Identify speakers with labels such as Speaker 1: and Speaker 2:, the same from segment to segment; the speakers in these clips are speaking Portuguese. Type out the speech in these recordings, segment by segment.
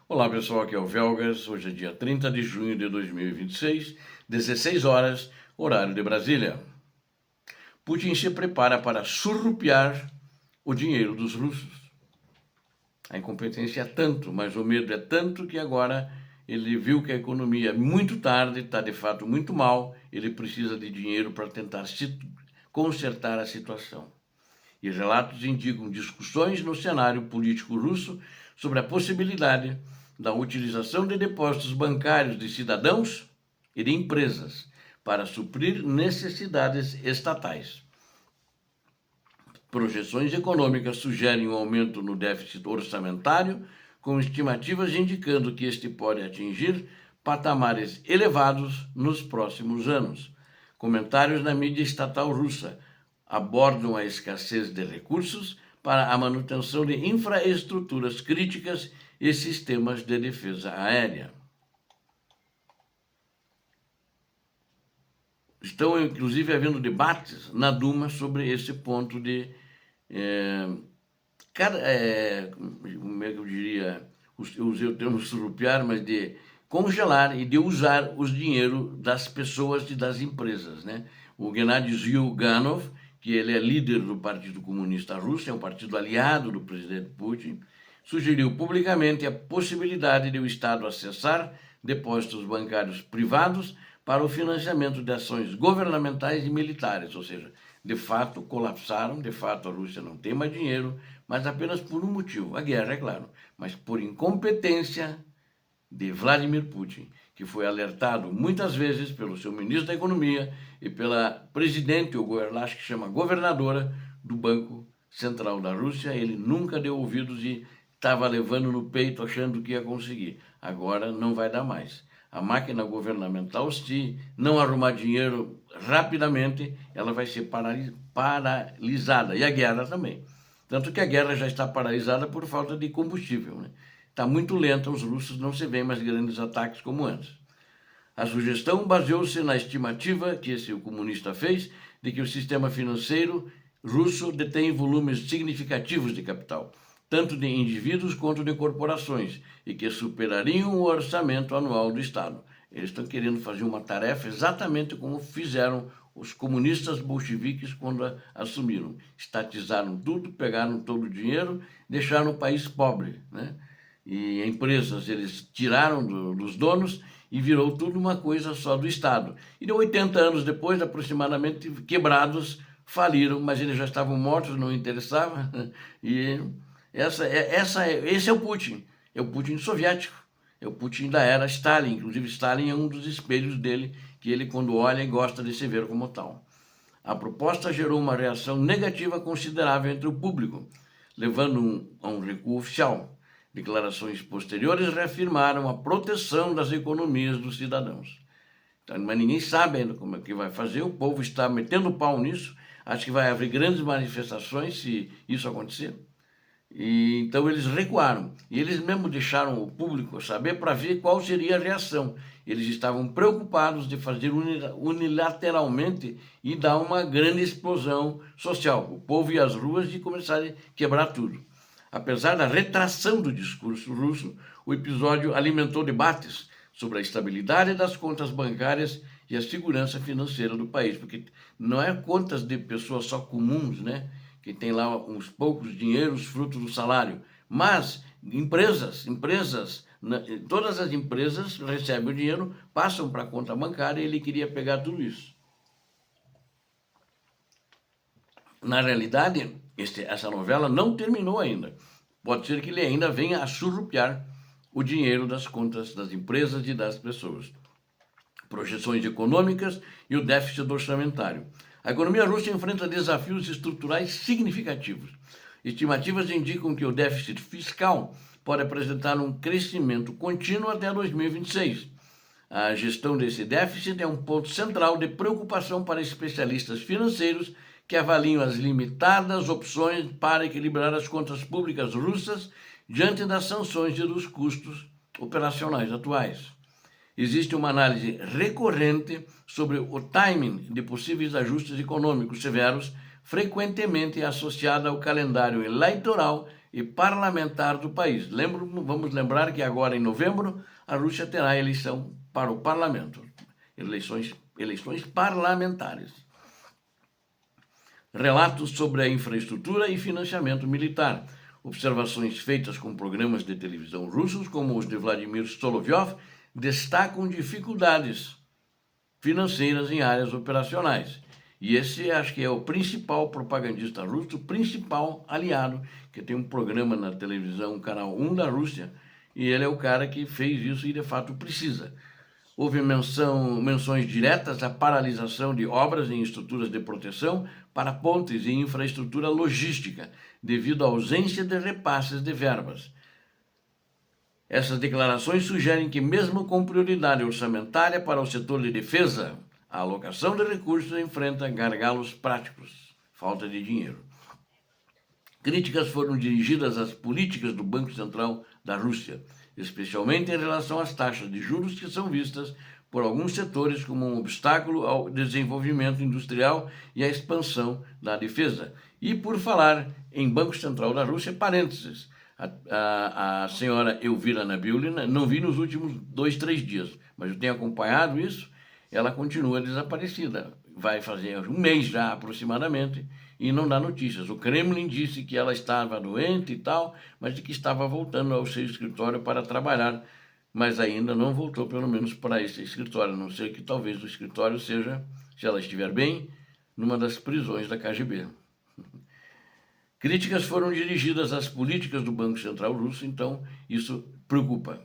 Speaker 1: Olá pessoal, aqui é o Velgas. Hoje é dia 30 de junho de 2026, 16 horas, horário de Brasília. Putin se prepara para surrupiar o dinheiro dos russos. A incompetência é tanto, mas o medo é tanto que agora ele viu que a economia muito tarde está de fato muito mal, ele precisa de dinheiro para tentar consertar a situação. E relatos indicam discussões no cenário político russo sobre a possibilidade da utilização de depósitos bancários de cidadãos e de empresas para suprir necessidades estatais. Projeções econômicas sugerem um aumento no déficit orçamentário, com estimativas indicando que este pode atingir patamares elevados nos próximos anos. Comentários na mídia estatal russa abordam a escassez de recursos para a manutenção de infraestruturas críticas e sistemas de defesa aérea. Estão, inclusive, havendo debates na Duma sobre esse ponto de, como é que eu diria, eu usei o termo surrupiar, mas de congelar e de usar os dinheiro das pessoas e das empresas, né? O Gennady Zyuganov, que ele é líder do Partido Comunista Russo, é um partido aliado do presidente Putin, sugeriu publicamente a possibilidade de o Estado acessar depósitos bancários privados para o financiamento de ações governamentais e militares, ou seja, de fato colapsaram, de fato a Rússia não tem mais dinheiro, mas apenas por um motivo, a guerra, é claro, mas por incompetência de Vladimir Putin, que foi alertado muitas vezes pelo seu ministro da Economia e pela presidente, ou acho que chama governadora, do Banco Central da Rússia. Ele nunca deu ouvidos e estava levando no peito achando que ia conseguir. Agora não vai dar mais. A máquina governamental, se não arrumar dinheiro rapidamente, ela vai ser paralisada. E a guerra também. Tanto que a guerra já está paralisada por falta de combustível, né? Está muito lenta, os russos não se veem mais grandes ataques como antes. A sugestão baseou-se na estimativa que esse comunista fez de que o sistema financeiro russo detém volumes significativos de capital, tanto de indivíduos quanto de corporações, e que superariam o orçamento anual do Estado. Eles estão querendo fazer uma tarefa exatamente como fizeram os comunistas bolcheviques quando assumiram. Estatizaram tudo, pegaram todo o dinheiro, deixaram o país pobre, né? E empresas eles tiraram dos donos e virou tudo uma coisa só do Estado. E de 80 anos depois, aproximadamente, quebrados, faliram, mas eles já estavam mortos, não interessava. E esse é o Putin soviético, é o Putin da era Stalin. Inclusive, Stalin é um dos espelhos dele, que ele, quando olha, gosta de se ver como tal. A proposta gerou uma reação negativa considerável entre o público, levando a um recuo oficial. Declarações posteriores reafirmaram a proteção das economias dos cidadãos. Então, mas ninguém sabe ainda como é que vai fazer, o povo está metendo pau nisso, acho que vai haver grandes manifestações se isso acontecer. E, então eles recuaram, e eles mesmo deixaram o público saber para ver qual seria a reação. Eles estavam preocupados de fazer unilateralmente e dar uma grande explosão social. O povo ia às ruas e começar a quebrar tudo. Apesar da retração do discurso russo, o episódio alimentou debates sobre a estabilidade das contas bancárias e a segurança financeira do país, porque não é contas de pessoas só comuns, né, que tem lá uns poucos dinheiros fruto do salário, mas empresas, todas as empresas recebem o dinheiro, passam para a conta bancária e ele queria pegar tudo isso. Na realidade, essa novela não terminou ainda. Pode ser que ele ainda venha a surrupiar o dinheiro das contas das empresas e das pessoas. Projeções econômicas e o déficit orçamentário. A economia russa enfrenta desafios estruturais significativos. Estimativas indicam que o déficit fiscal pode apresentar um crescimento contínuo até 2026. A gestão desse déficit é um ponto central de preocupação para especialistas financeiros que avaliam as limitadas opções para equilibrar as contas públicas russas diante das sanções e dos custos operacionais atuais. Existe uma análise recorrente sobre o timing de possíveis ajustes econômicos severos, frequentemente associada ao calendário eleitoral e parlamentar do país. Vamos lembrar que agora, em novembro, a Rússia terá eleição para o parlamento, eleições parlamentares. Relatos sobre a infraestrutura e financiamento militar. Observações feitas com programas de televisão russos, como os de Vladimir Solovyov, destacam dificuldades financeiras em áreas operacionais. E esse acho que é o principal propagandista russo, o principal aliado, que tem um programa na televisão, canal 1 da Rússia, e ele é o cara que fez isso e de fato precisa. Houve menções diretas à paralisação de obras em estruturas de proteção para pontes e infraestrutura logística, devido à ausência de repasses de verbas. Essas declarações sugerem que, mesmo com prioridade orçamentária para o setor de defesa, a alocação de recursos enfrenta gargalos práticos, falta de dinheiro. Críticas foram dirigidas às políticas do Banco Central da Rússia, especialmente em relação às taxas de juros que são vistas por alguns setores como um obstáculo ao desenvolvimento industrial e à expansão da defesa. E por falar em Banco Central da Rússia, parênteses, a senhora Elvira Nabiulina, não vi nos últimos 2, 3 dias, mas eu tenho acompanhado isso, ela continua desaparecida. Vai fazer um mês já aproximadamente e não dá notícias. O Kremlin disse que ela estava doente e tal, mas de que estava voltando ao seu escritório para trabalhar, mas ainda não voltou, pelo menos para esse escritório, a não ser que talvez o escritório seja, se ela estiver bem, numa das prisões da KGB. Críticas foram dirigidas às políticas do Banco Central Russo, então isso preocupa.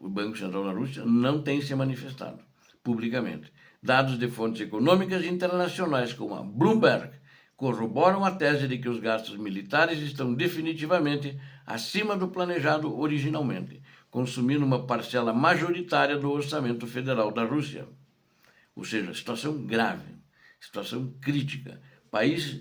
Speaker 1: O Banco Central da Rússia não tem se manifestado publicamente. Dados de fontes econômicas internacionais, como a Bloomberg, corroboram a tese de que os gastos militares estão definitivamente acima do planejado originalmente, consumindo uma parcela majoritária do orçamento federal da Rússia. Ou seja, situação grave, situação crítica. O país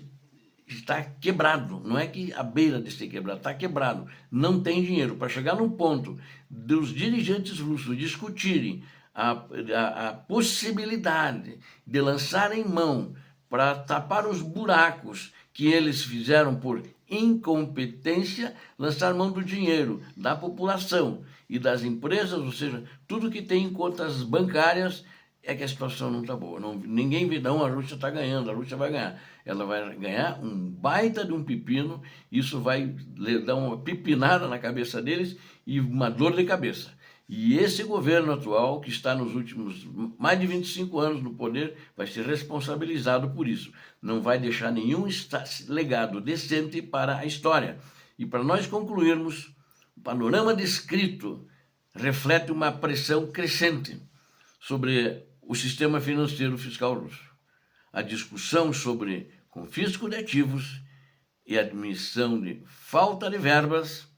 Speaker 1: está quebrado, não é que à beira de ser quebrado, está quebrado. Não tem dinheiro. Para chegar num ponto dos dirigentes russos discutirem a possibilidade de lançarem mão para tapar os buracos que eles fizeram por incompetência, lançar mão do dinheiro da população e das empresas, ou seja, tudo que tem em contas bancárias, é que a situação não está boa. Ninguém vê, não, a Rússia está ganhando, a Rússia vai ganhar. Ela vai ganhar um baita de um pepino, isso vai dar uma pepinada na cabeça deles e uma dor de cabeça. E esse governo atual, que está nos últimos mais de 25 anos no poder, vai ser responsabilizado por isso. Não vai deixar nenhum legado decente para a história. E para nós concluirmos, o panorama descrito reflete uma pressão crescente sobre o sistema financeiro fiscal russo. A discussão sobre confisco de ativos e admissão de falta de verbas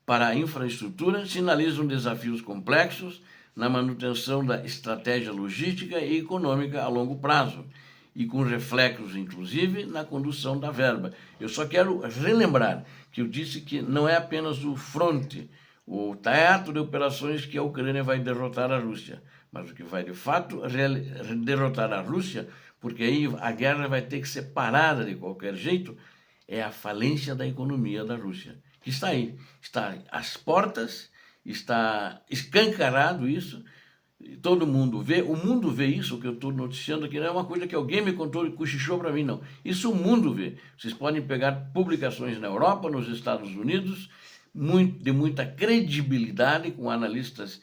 Speaker 1: para a infraestrutura sinalizam desafios complexos na manutenção da estratégia logística e econômica a longo prazo e com reflexos, inclusive, na condução da verba. Eu só quero relembrar que eu disse que não é apenas o fronte, o teatro de operações que a Ucrânia vai derrotar a Rússia, mas o que vai, de fato, derrotar a Rússia, porque aí a guerra vai ter que ser parada de qualquer jeito, é a falência da economia da Rússia, que está aí, está às portas, está escancarado isso, todo mundo vê, o mundo vê isso, o que eu estou noticiando aqui, não é uma coisa que alguém me contou e cochichou para mim, não. Isso o mundo vê. Vocês podem pegar publicações na Europa, nos Estados Unidos, de muita credibilidade, com analistas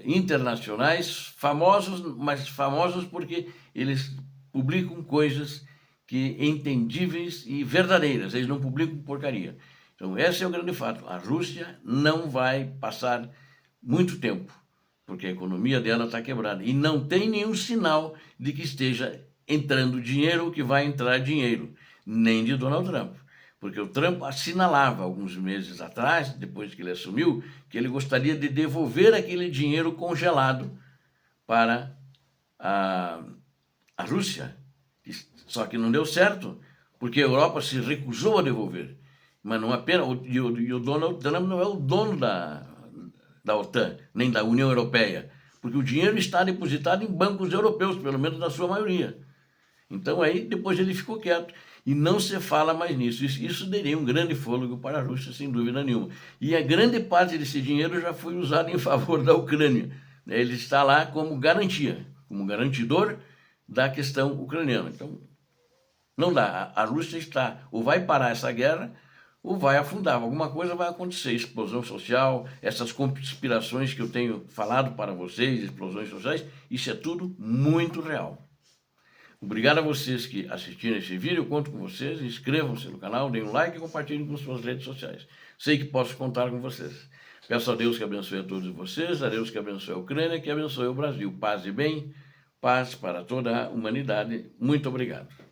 Speaker 1: internacionais, famosos, mas famosos porque eles publicam coisas que entendíveis e verdadeiras, eles não publicam porcaria. Então, esse é o grande fato. A Rússia não vai passar muito tempo, porque a economia dela está quebrada. E não tem nenhum sinal de que esteja entrando dinheiro ou que vai entrar dinheiro, nem de Donald Trump. Porque o Trump assinalava alguns meses atrás, depois que ele assumiu, que ele gostaria de devolver aquele dinheiro congelado para a Rússia. Só que não deu certo, porque a Europa se recusou a devolver. Mas não apenas, e o Donald Trump não é o dono da OTAN, nem da União Europeia, porque o dinheiro está depositado em bancos europeus, pelo menos na sua maioria. Então aí depois ele ficou quieto. e não se fala mais nisso. Isso daria um grande fôlego para a Rússia, sem dúvida nenhuma. E a grande parte desse dinheiro já foi usado em favor da Ucrânia. Ele está lá como garantia, como garantidor da questão ucraniana. Então, não dá. A Rússia está, ou vai parar essa guerra, ou vai afundar. Alguma coisa vai acontecer. Explosão social, essas conspirações que eu tenho falado para vocês, explosões sociais, isso é tudo muito real. Obrigado a vocês que assistiram esse vídeo, eu conto com vocês, inscrevam-se no canal, deem um like e compartilhem com suas redes sociais. Sei que posso contar com vocês. Peço a Deus que abençoe a todos vocês, a Deus que abençoe a Ucrânia, que abençoe o Brasil. Paz e bem, paz para toda a humanidade. Muito obrigado.